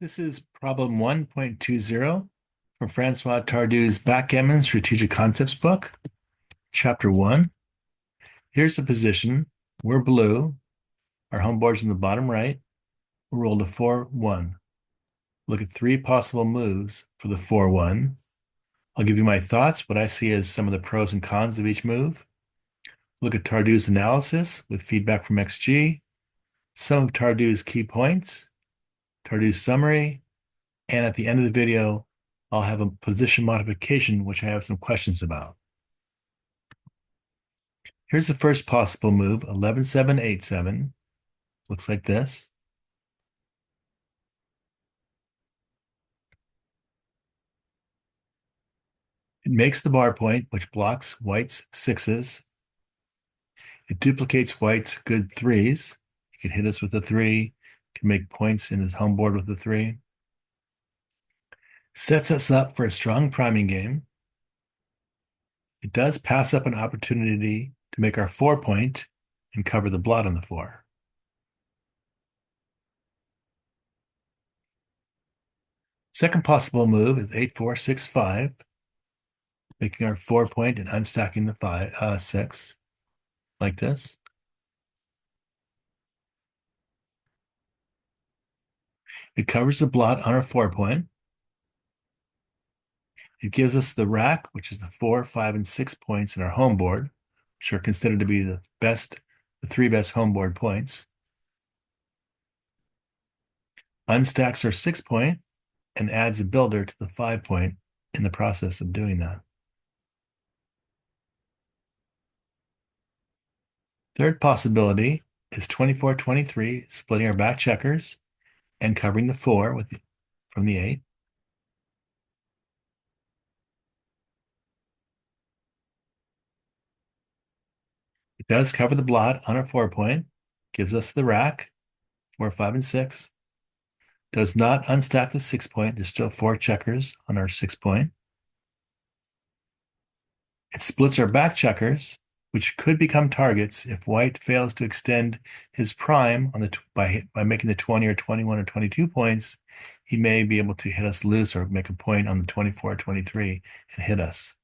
This is problem 1.20 from Francois Tardieu's Backgammon Strategic Concepts book, chapter 1. Here's the position. We're blue. Our home board's in the bottom right. We rolled a 4-1. Look at three possible moves for the 4-1. I'll give you my thoughts, what I see as some of the pros and cons of each move. Look at Tardieu's analysis with feedback from XG, some of Tardieu's key points, Tardieu's summary, and at the end of the video, I'll have a position modification, which I have some questions about. Here's the first possible move, 11-7-8-7. Looks like this. It makes the bar point, which blocks white's sixes. It duplicates white's good threes. He can hit us with a three, can make points in his home board with a three. Sets us up for a strong priming game. It does pass up an opportunity to make our 4-point and cover the blot on the 4. Second possible move is 8-4-6-5, making our 4-point and unstacking the 6, like this. It covers the blot on our 4-point. It gives us the rack, which is the 4, 5, and 6 points in our home board, which are considered to be the three best home board points. Unstacks our 6-point and adds a builder to the 5-point in the process of doing that. Third possibility is 24-23, splitting our back checkers and covering the 4 from the 8. It does cover the blot on our 4-point, gives us the rack, 4, 5, and 6. Does not unstack the 6-point. There's still 4 checkers on our 6-point. It splits our back checkers, which could become targets if white fails to extend his prime on by making the 20 or 21 or 22 points. He may be able to hit us loose or make a point on the 24 or 23 and hit us.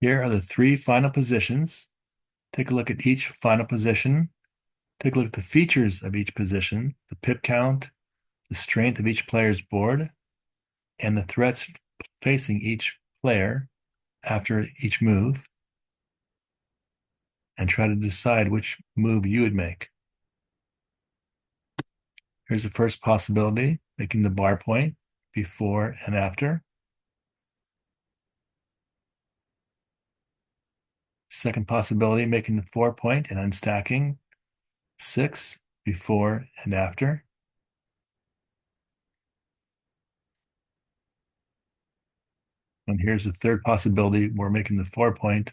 Here are the 3 final positions. Take a look at each final position. Take a look at the features of each position, the pip count, the strength of each player's board, and the threats facing each player after each move, and try to decide which move you would make. Here's the first possibility, making the bar point before and after. Second possibility, making the 4-point and unstacking 6 before and after. And here's the third possibility, we're making the 4-point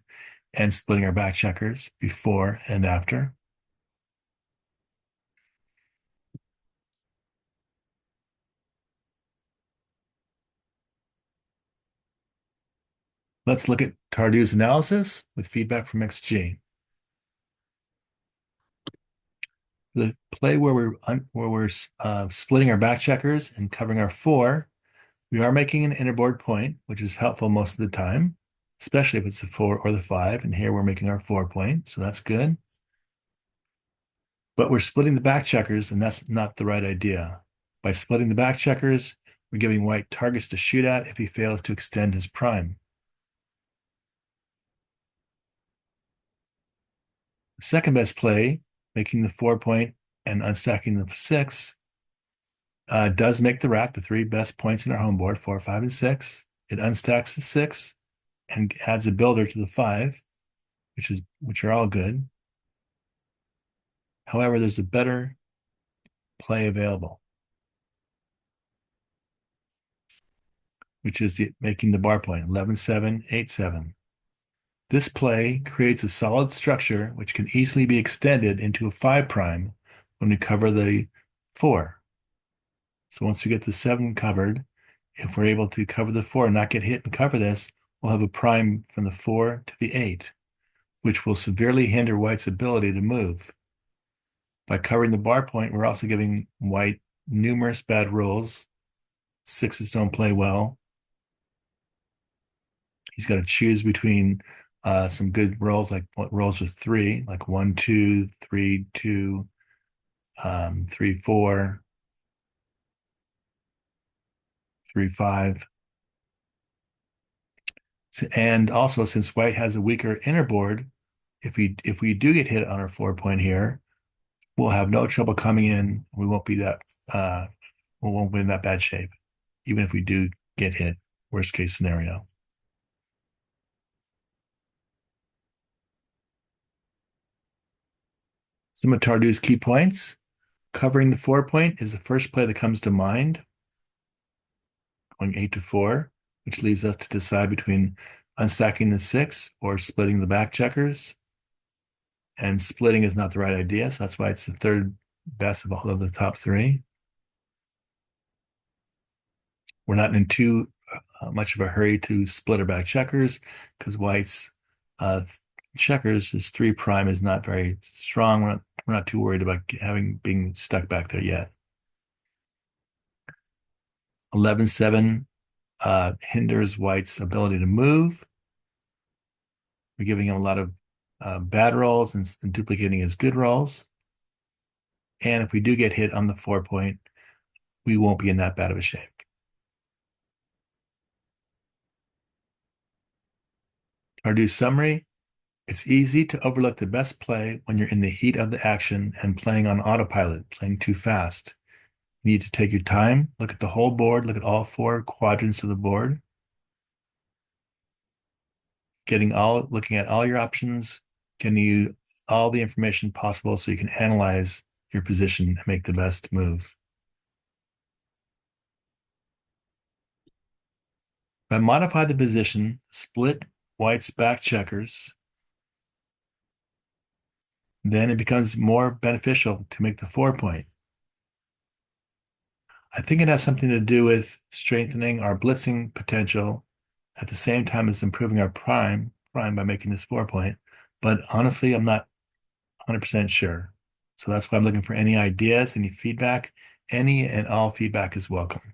and splitting our back checkers before and after. Let's look at Tardieu's analysis with feedback from XG. The play where we're splitting our back checkers and covering our 4, we are making an innerboard point, which is helpful most of the time, especially if it's the 4 or the 5. And here we're making our 4-point, so that's good. But we're splitting the back checkers, and that's not the right idea. By splitting the back checkers, we're giving white targets to shoot at if he fails to extend his prime. The second best play, making the 4-point and unstacking the 6, does make the rack the 3 best points in our home board, 4, 5, and 6. It unstacks the 6 and adds a builder to the 5, which are all good. However, there's a better play available, which is making the bar point, 11-7-8-7. This play creates a solid structure which can easily be extended into a 5' when we cover the 4. So once we get the 7 covered, if we're able to cover the 4 and not get hit and cover this, we'll have a prime from the 4 to the 8, which will severely hinder white's ability to move. By covering the bar point, we're also giving white numerous bad rules. Sixes don't play well. He's got to choose between some good rolls, like rolls with 3, like 1, 2, 3, 2, 3, 4, 3, 5. And also, since white has a weaker inner board, if we do get hit on our 4 point here, we'll have no trouble coming in. We won't be we won't be in that bad shape, even if we do get hit. Worst case scenario. Some of Tardieu's key points. Covering the 4 point is the first play that comes to mind. Going 8 to 4, which leaves us to decide between unstacking the 6 or splitting the back checkers. And splitting is not the right idea, so that's why it's the third best of all of the top 3. We're not in too much of a hurry to split our back checkers because white's checkers, his 3 prime is not very strong. We're not too worried about being stuck back there yet. 11-7 hinders white's ability to move. We're giving him a lot of bad rolls and duplicating his good rolls. And if we do get hit on the 4 point, we won't be in that bad of a shape. Tardieu summary. It's easy to overlook the best play when you're in the heat of the action and playing on autopilot, playing too fast. You need to take your time, look at the whole board, look at all 4 quadrants of the board, looking at all your options, getting you all the information possible so you can analyze your position and make the best move. If I modify the position, split white's back checkers, then it becomes more beneficial to make the 4 point. I think it has something to do with strengthening our blitzing potential at the same time as improving our prime by making this 4 point. But honestly, I'm not 100% sure. So that's why I'm looking for any ideas, any feedback. Any and all feedback is welcome.